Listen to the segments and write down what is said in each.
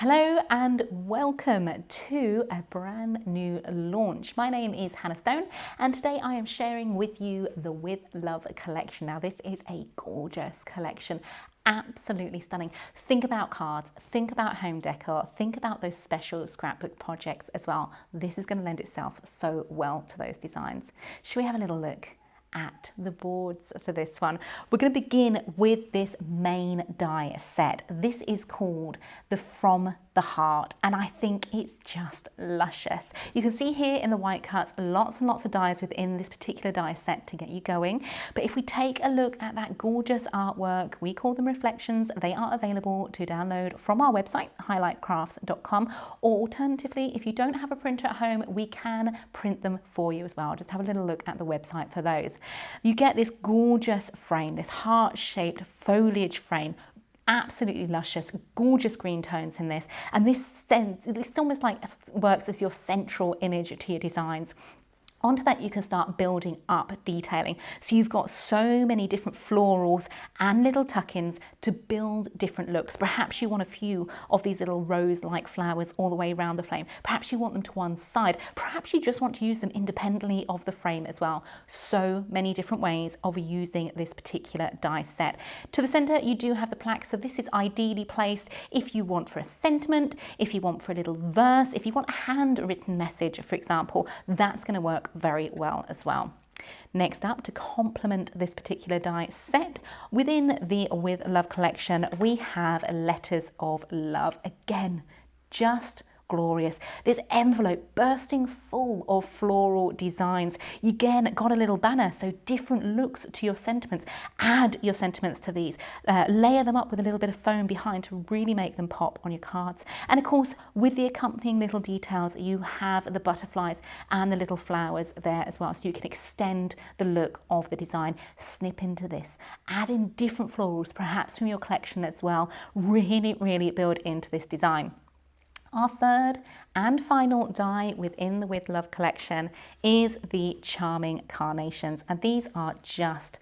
Hello and welcome to a brand new launch. My name is Hannah Stone and today I am sharing with you the With Love collection. Now this is a gorgeous collection, absolutely stunning. Think about cards, think about home decor, think about those special scrapbook projects as well. This is going to lend itself so well to those designs. Should we have a little look at the boards for this one? We're going to begin with this main die set. This is called the From the Heart, and I think it's just luscious. You can see here in the white cuts lots and lots of dies within this particular die set to get you going. But if we take a look at that gorgeous artwork, we call them reflections. They are available to download from our website, highlightcrafts.com, or alternatively, if you don't have a printer at home, we can print them for you as well. Just have a little look at the website for those. You get this gorgeous frame, this heart-shaped foliage frame, absolutely luscious, gorgeous green tones in this, and this almost like works as your central image to your designs. Onto that you can start building up detailing. So you've got so many different florals and little tuck-ins to build different looks. Perhaps you want a few of these little rose-like flowers all the way around the frame. Perhaps you want them to one side. Perhaps you just want to use them independently of the frame as well. So many different ways of using this particular die set. To the center you do have the plaque, so this is ideally placed if you want for a sentiment, if you want for a little verse, if you want a handwritten message, for example, that's going to work very well as well. Next up, to complement this particular die set, within the With Love collection, we have Letters of Love. Again, just glorious. This envelope bursting full of floral designs. You again got a little banner, so different looks to your sentiments. Add your sentiments to these. Layer them up with a little bit of foam behind to really make them pop on your cards. And of course, with the accompanying little details, you have the butterflies and the little flowers there as well, so you can extend the look of the design. Snip into this. Add in different florals, perhaps from your collection as well. Really build into this design. Our third and final die within the With Love collection is the Charming Carnations, and these are just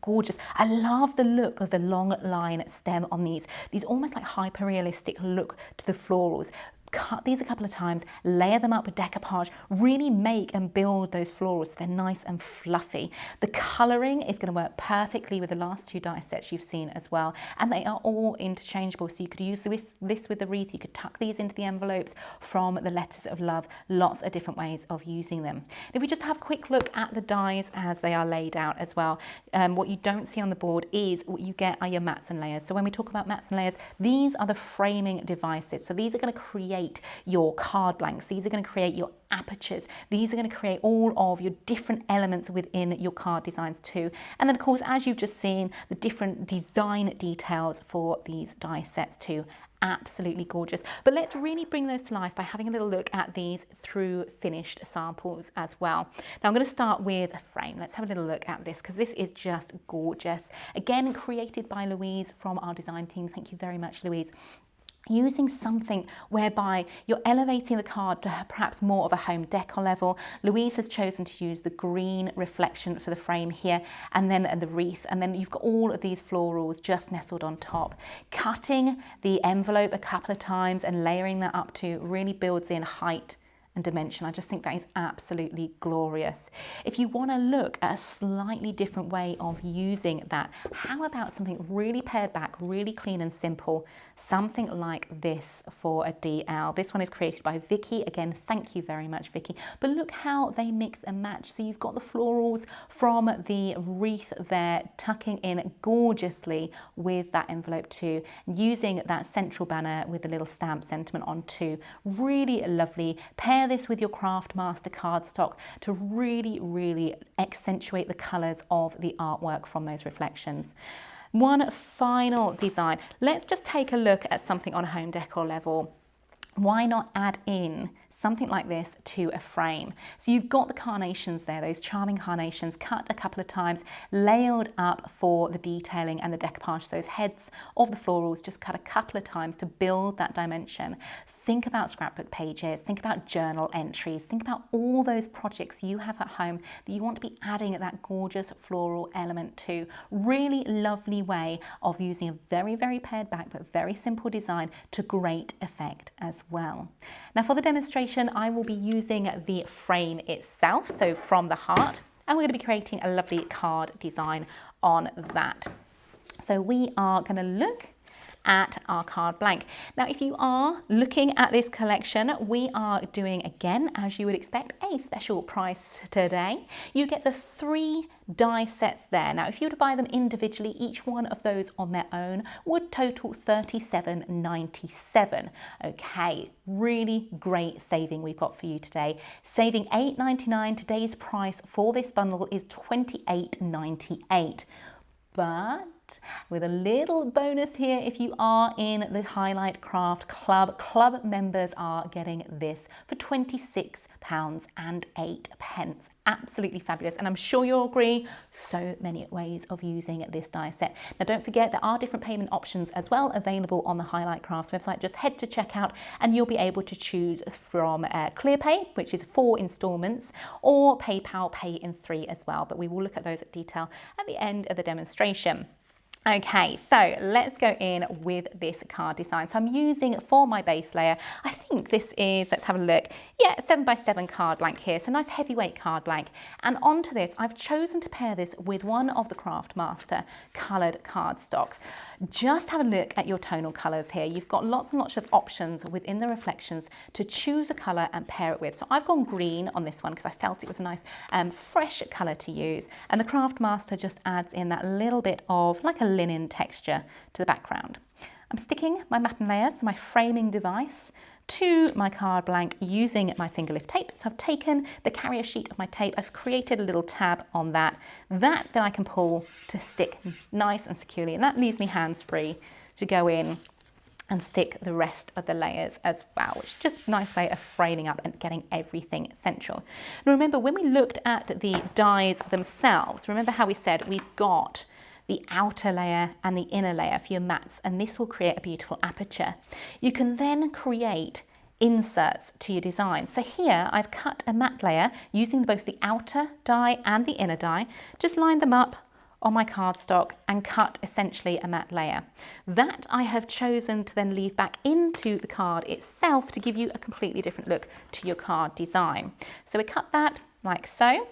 gorgeous. I love the look of the long line stem on these almost like hyper-realistic look to the florals. Cut these a couple of times, layer them up with decoupage, really make and build those florals so they're nice and fluffy. The colouring is going to work perfectly with the last two die sets you've seen as well, and they are all interchangeable, so you could use this with the wreath, you could tuck these into the envelopes from the Letters of Love. Lots of different ways of using them. If we just have a quick look at the dies as they are laid out as well, what you don't see on the board is what you get are your mats and layers. So when we talk about mats and layers, these are the framing devices. So these are going to create your card blanks, these are going to create your apertures, these are going to create all of your different elements within your card designs too. And then of course, as you've just seen, the different design details for these die sets too. Absolutely gorgeous. But let's really bring those to life by having a little look at these through finished samples as well. Now I'm going to start with a frame. Let's have a little look at this because this is just gorgeous. Again, created by Louise from our design team. Thank you very much, Louise. Using something whereby you're elevating the card to perhaps more of a home decor level. Louise has chosen to use the green reflection for the frame here, and then the wreath, and then you've got all of these florals just nestled on top. Cutting the envelope a couple of times and layering that up to really builds in height and dimension. I just think that is absolutely glorious. If you want to look at a slightly different way of using that, how about something really pared back, really clean and simple, something like this for a DL. This one is created by Vicky. Again, thank you very much, Vicky. But look how they mix and match. So you've got the florals from the wreath there tucking in gorgeously with that envelope too, using that central banner with the little stamp sentiment on too. Really lovely. Pair this with your Craft Master cardstock to really accentuate the colours of the artwork from those reflections. One final design. Let's just take a look at something on a home decor level. Why not add in something like this to a frame. So you've got the carnations there, those charming carnations cut a couple of times, layered up for the detailing and the decoupage. So those heads of the florals just cut a couple of times to build that dimension. Think about scrapbook pages, think about journal entries, think about all those projects you have at home that you want to be adding that gorgeous floral element to. Really lovely way of using a very, very pared back but very simple design to great effect as well. Now for the demonstration, I will be using the frame itself, so from the heart, and we're going to be creating a lovely card design on that. So we are going to look at our card blank. Now, if you are looking at this collection, we are doing, again, as you would expect, a special price today. You get the 3 die sets there. Now, if you were to buy them individually, each one of those on their own would total $37.97. Okay, really great saving we've got for you today. Saving $8.99. Today's price for this bundle is $28.98. But with a little bonus here, if you are in the Highlight Craft Club, club members are getting this for £26.08. Absolutely fabulous, and I'm sure you'll agree, so many ways of using this die set. Now don't forget, there are different payment options as well available on the Highlight Crafts website. Just head to checkout and you'll be able to choose from ClearPay, which is 4 installments, or PayPal Pay in 3 as well, but we will look at those at detail at the end of the demonstration. Okay, so let's go in with this card design. So I'm using for my base layer, I think this is, let's have a look, yeah, 7x7 card blank here, so nice heavyweight card blank. And onto this, I've chosen to pair this with one of the Craftmaster coloured cardstocks. Just have a look at your tonal colours here. You've got lots and lots of options within the reflections to choose a colour and pair it with. So I've gone green on this one because I felt it was a nice fresh colour to use. And the Craftmaster just adds in that little bit of like a linen texture to the background. I'm sticking my matten layers, my framing device, to my card blank using my finger lift tape. So I've taken the carrier sheet of my tape, I've created a little tab on that. That then I can pull to stick nice and securely, and that leaves me hands free to go in and stick the rest of the layers as well, which is just a nice way of framing up and getting everything central. Now remember, when we looked at the dies themselves, remember how we said we've got the outer layer and the inner layer for your mats, and this will create a beautiful aperture. You can then create inserts to your design. So here I've cut a matte layer using both the outer die and the inner die, just line them up on my cardstock and cut essentially a matte layer. That I have chosen to then leave back into the card itself to give you a completely different look to your card design. So we cut that like so.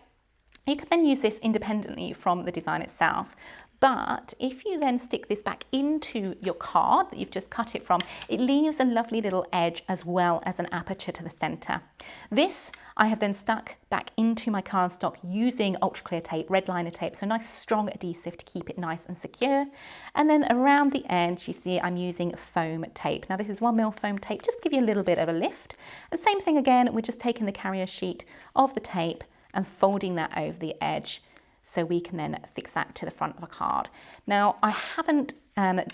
You can then use this independently from the design itself. But if you then stick this back into your card that you've just cut it from, it leaves a lovely little edge as well as an aperture to the center. This I have then stuck back into my cardstock using ultra clear tape, red liner tape, so nice strong adhesive to keep it nice and secure. And then around the edge, you see I'm using foam tape. Now this is 1mm foam tape, just to give you a little bit of a lift. The same thing again, we're just taking the carrier sheet of the tape and folding that over the edge, so we can then fix that to the front of a card. Now, I haven't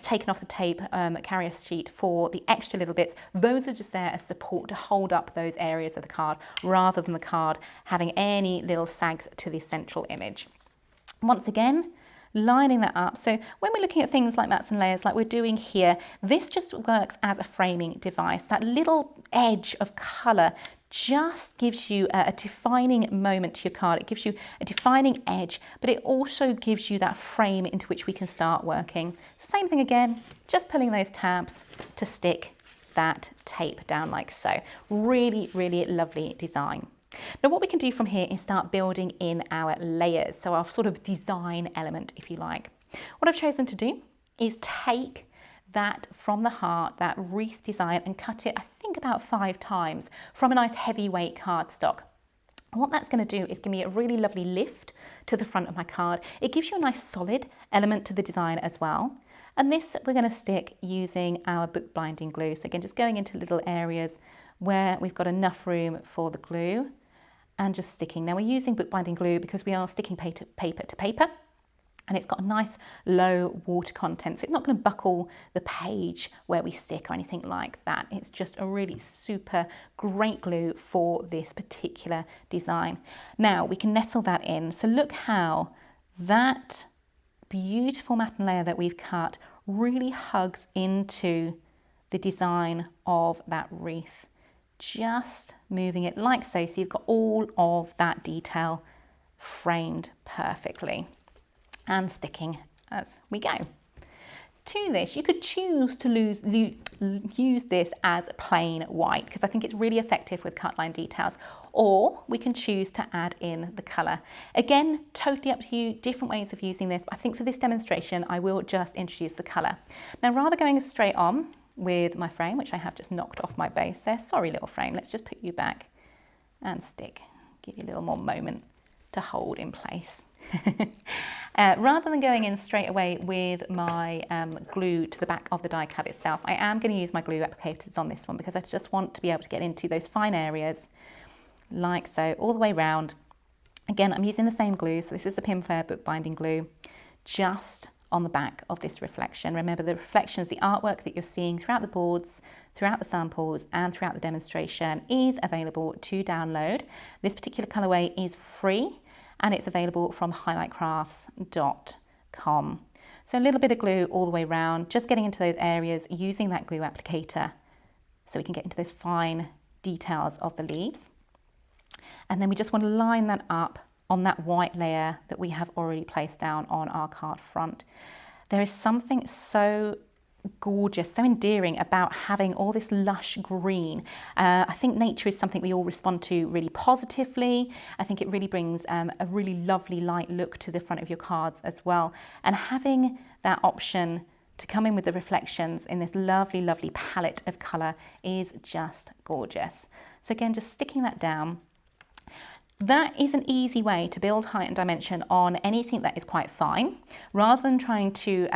taken off the tape carrier sheet for the extra little bits. Those are just there as support to hold up those areas of the card rather than the card having any little sags to the central image. Once again, lining that up. So when we're looking at things like mats and layers like we're doing here, this just works as a framing device. That little edge of colour just gives you a defining moment to your card. It gives you a defining edge, but it also gives you that frame into which we can start working. So same thing again, just pulling those tabs to stick that tape down like so. Really, really lovely design. Now what we can do from here is start building in our layers, so our sort of design element, if you like. What I've chosen to do is take that from the heart, that wreath design, and cut it, I think about 5 times from a nice heavyweight cardstock. And what that's going to do is give me a really lovely lift to the front of my card. It gives you a nice solid element to the design as well. And this we're going to stick using our book binding glue. So again, just going into little areas where we've got enough room for the glue and just sticking. Now we're using book binding glue because we are sticking paper to paper. And it's got a nice low water content, so it's not going to buckle the page where we stick or anything like that. It's just a really super great glue for this particular design. Now we can nestle that in. So look how that beautiful matting layer that we've cut really hugs into the design of that wreath. Just moving it like so, so you've got all of that detail framed perfectly and sticking as we go. To this, you could choose to use this as plain white, because I think it's really effective with cut line details, or we can choose to add in the colour. Again, totally up to you, different ways of using this, but I think for this demonstration I will just introduce the colour. Now, rather going straight on with my frame, which I have just knocked off my base there, sorry little frame, let's just put you back and stick, give you a little more moment to hold in place. Rather than going in straight away with my glue to the back of the die cut itself, I am going to use my glue applicators on this one, because I just want to be able to get into those fine areas like so, all the way round. Again, I'm using the same glue, so this is the Pinflair bookbinding glue, just on the back of this reflection. Remember, the reflection is the artwork that you're seeing throughout the boards, throughout the samples, and throughout the demonstration is available to download. This particular colorway is free, and it's available from highlightcrafts.com. So a little bit of glue all the way around, just getting into those areas using that glue applicator so we can get into those fine details of the leaves. And then we just want to line that up on that white layer that we have already placed down on our card front. There is something so gorgeous, so endearing about having all this lush green. I think nature is something we all respond to really positively. I think it really brings a really lovely light look to the front of your cards as well. And having that option to come in with the reflections in this lovely, lovely palette of colour is just gorgeous. So again, just sticking that down. That is an easy way to build height and dimension on anything that is quite fine, rather than trying to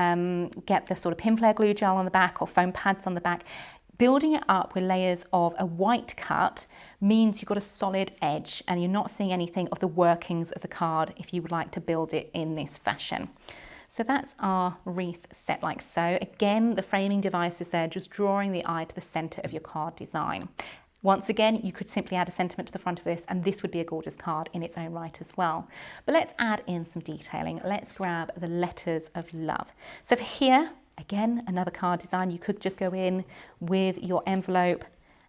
get the sort of Pinflair glue gel on the back or foam pads on the back. Building it up with layers of a white cut means you've got a solid edge and you're not seeing anything of the workings of the card if you would like to build it in this fashion. So that's our wreath set like so. Again, the framing device is there, just drawing the eye to the center of your card design. Once again, you could simply add a sentiment to the front of this and this would be a gorgeous card in its own right as well. But let's add in some detailing. Let's grab the letters of love. So for here, again, another card design, you could just go in with your envelope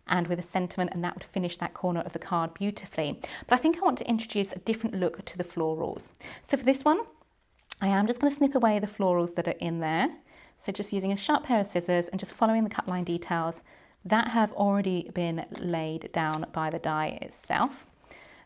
and with a sentiment, and that would finish that corner of the card beautifully. But I think I want to introduce a different look to the florals. So for this one, I am just going to snip away the florals that are in there. So just using a sharp pair of scissors and just following the cut line details that have already been laid down by the die itself.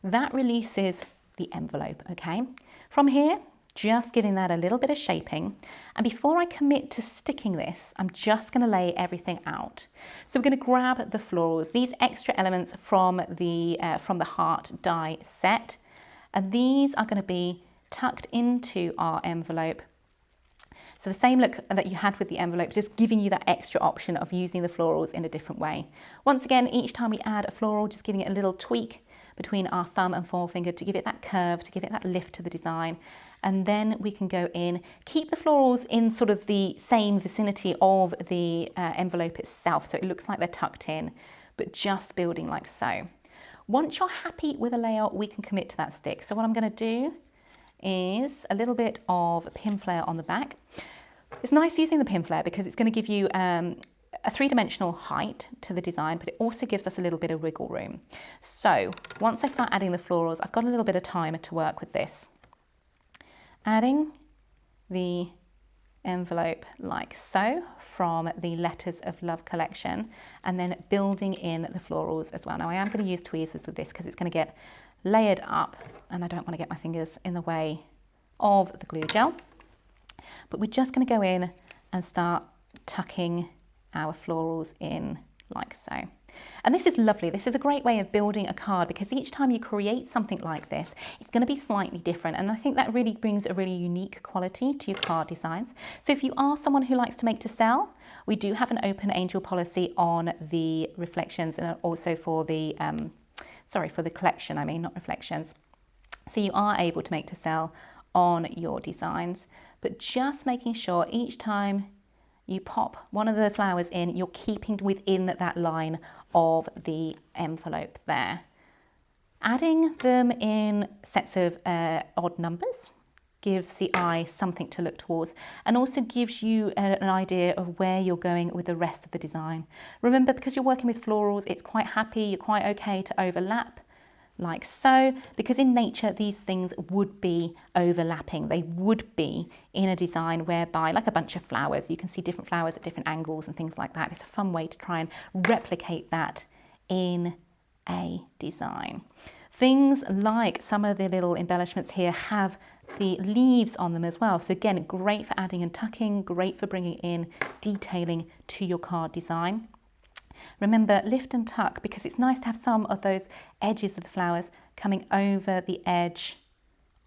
That releases the envelope, okay? From here, just giving that a little bit of shaping. And before I commit to sticking this, I'm just gonna lay everything out. So we're gonna grab the florals, these extra elements from the heart die set, and these are gonna be tucked into our envelope. So the same look that you had with the envelope, just giving you that extra option of using the florals in a different way. Once again, each time we add a floral, just giving it a little tweak between our thumb and forefinger to give it that curve, to give it that lift to the design. And then we can go in, keep the florals in sort of the same vicinity of the envelope itself, so it looks like they're tucked in, but just building like so. Once you're happy with a layout, we can commit to that stick. So what I'm going to do is a little bit of Pinflair on the back. It's nice using the Pinflair because it's going to give you a three-dimensional height to the design, but it also gives us a little bit of wiggle room. So once I start adding the florals, I've got a little bit of time to work with this. Adding the envelope like so from the Letters of Love collection, and then building in the florals as well. Now I am going to use tweezers with this because it's going to get layered up and I don't want to get my fingers in the way of the glue gel. But we're just going to go in and start tucking our florals in like so. And this is lovely. This is a great way of building a card because each time you create something like this, it's going to be slightly different. And I think that really brings a really unique quality to your card designs. So if you are someone who likes to make to sell, we do have an open angel policy on the reflections and also for the, for the collection, not reflections. So you are able to make to sell on your designs. but just making sure each time you pop one of the flowers in, you're keeping within that line of the envelope there. Adding them in sets of odd numbers gives the eye something to look towards, and also gives you an idea of where you're going with the rest of the design. Remember, because you're working with florals, it's quite happy, you're quite okay to overlap like so, because in nature these things would be overlapping. They would be in a design whereby, like a bunch of flowers, you can see different flowers at different angles and things like that. It's a fun way to try and replicate that in a design. Things like some of the little embellishments here have the leaves on them as well. So again, great for adding and tucking, great for bringing in detailing to your card design. Remember, lift and tuck, because it's nice to have some of those edges of the flowers coming over the edge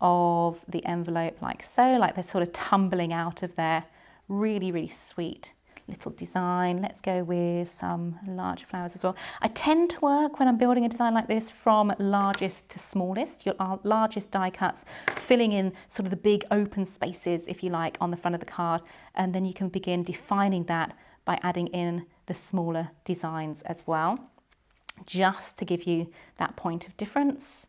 of the envelope like so, like they're sort of tumbling out of there. Really, really sweet little design. Let's go with some larger flowers as well. I tend to work, when I'm building a design like this, from largest to smallest. Your largest die cuts filling in sort of the big open spaces, if you like, on the front of the card, and then you can begin defining that by adding in the smaller designs as well, just to give you that point of difference.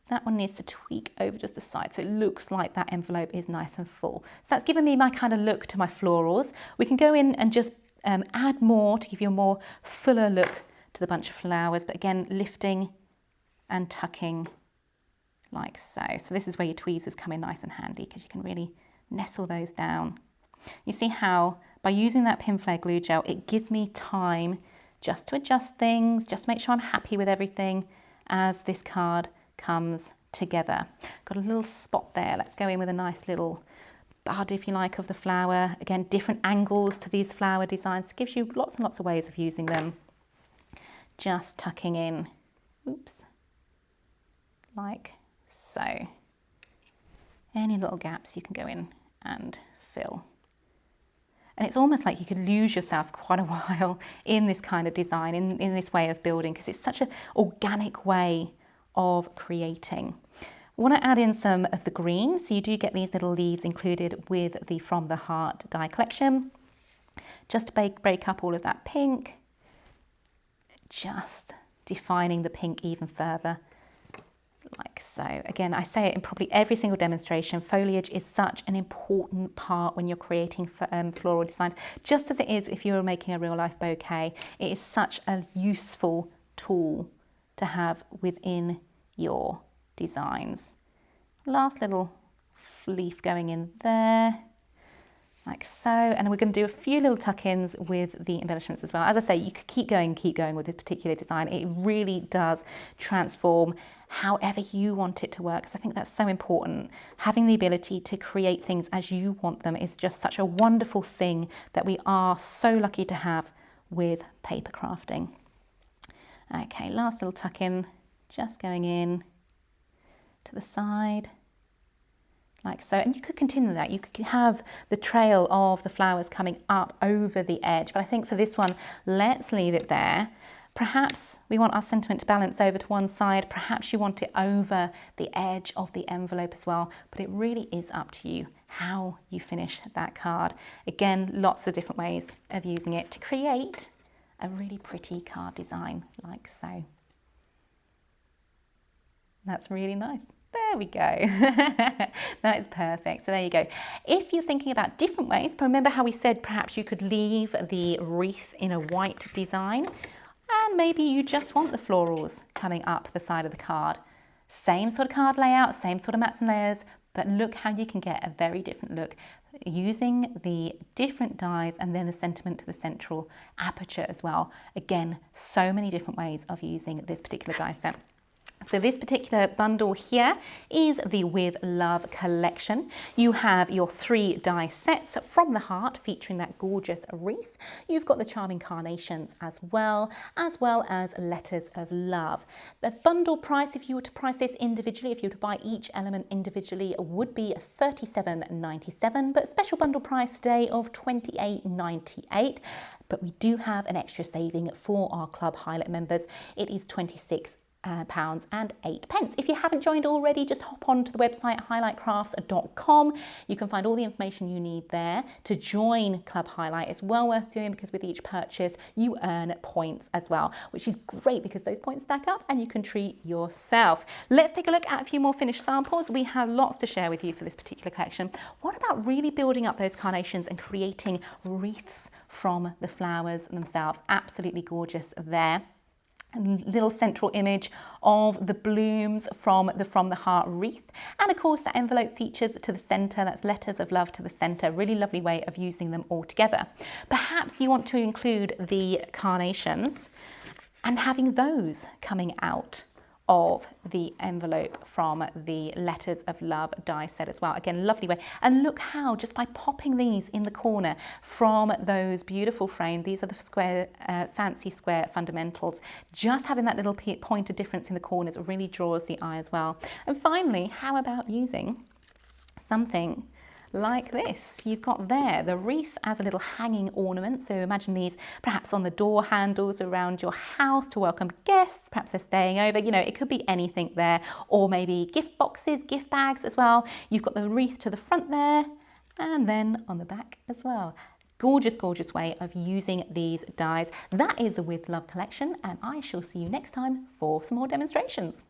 That one needs to tweak over just the side so it looks like that envelope is nice and full. So that's given me my kind of look to my florals. We can go in and just add more to give you a more fuller look to the bunch of flowers, but again, lifting and tucking like so. So this is where your tweezers come in nice and handy, because you can really nestle those down. You see how by using that Pinflair glue gel, it gives me time just to adjust things, just make sure I'm happy with everything as this card comes together. Got a little spot there. Let's go in with a nice little bud, if you like, of the flower. Again, different angles to these flower designs. It gives you lots and lots of ways of using them. Just tucking in, oops, like so. Any little gaps you can go in and fill. And it's almost like you could lose yourself quite a while in this kind of design, in this way of building, because it's such an organic way of creating. I want to add in some of the green, so you do get these little leaves included with the From the Heart die collection. Just to break up all of that pink, just defining the pink even further, like so. Again, I say it in probably every single demonstration, foliage is such an important part when you're creating floral design, just as it is if you're making a real life bouquet. It is such a useful tool to have within your designs. Last little leaf going in there, like so. And we're going to do a few little tuck-ins with the embellishments as well. As I say, you could keep going with this particular design. It really does transform however you want it to work. So I think that's so important. Having the ability to create things as you want them is just such a wonderful thing that we are so lucky to have with paper crafting. Okay, last little tuck in, just going in to the side, like so. And you could continue that. You could have the trail of the flowers coming up over the edge. But I think for this one, let's leave it there. Perhaps we want our sentiment to balance over to one side. Perhaps you want it over the edge of the envelope as well. But it really is up to you how you finish that card. Again, lots of different ways of using it to create a really pretty card design like so. That's really nice. There we go. That is perfect. So there you go. If you're thinking about different ways, remember how we said perhaps you could leave the wreath in a white design, and maybe you just want the florals coming up the side of the card. Same sort of card layout, same sort of mats and layers, but look how you can get a very different look using the different dies and then the sentiment to the central aperture as well. Again, so many different ways of using this particular die set. So this particular bundle here is the With Love collection. You have your 3 die sets From the Heart featuring that gorgeous wreath. You've got the charming carnations as well as Letters of Love. The bundle price, if you were to price this individually, if you were to buy each element individually, would be $37.97, but special bundle price today of $28.98. But we do have an extra saving for our Club Highlight members. It is pounds and 8 pence. If you haven't joined already, just hop on to the website highlightcrafts.com. You can find all the information you need there to join Club Highlight. It's well worth doing because with each purchase you earn points as well, which is great because those points stack up and you can treat yourself. Let's take a look at a few more finished samples. We have lots to share with you for this particular collection. What about really building up those carnations and creating wreaths from the flowers themselves? Absolutely gorgeous there. A little central image of the blooms from the heart wreath, and of course that envelope features to the center. That's letters of love to the center. Really lovely way of using them all together. Perhaps you want to include the carnations and having those coming out of the envelope from the letters of love die set as well. Again, lovely way. And look how just by popping these in the corner from those beautiful frames, these are the square, fancy square fundamentals, just having that little point of difference in the corners really draws the eye as well. And finally, how about using something like this? You've got there the wreath as a little hanging ornament. So imagine these perhaps on the door handles around your house to welcome guests. Perhaps they're staying over. You know, it could be anything there, or maybe gift boxes, gift bags as well. You've got the wreath to the front there and then on the back as well. Gorgeous, gorgeous way of using these dies. That is the With Love collection, and I shall see you next time for some more demonstrations.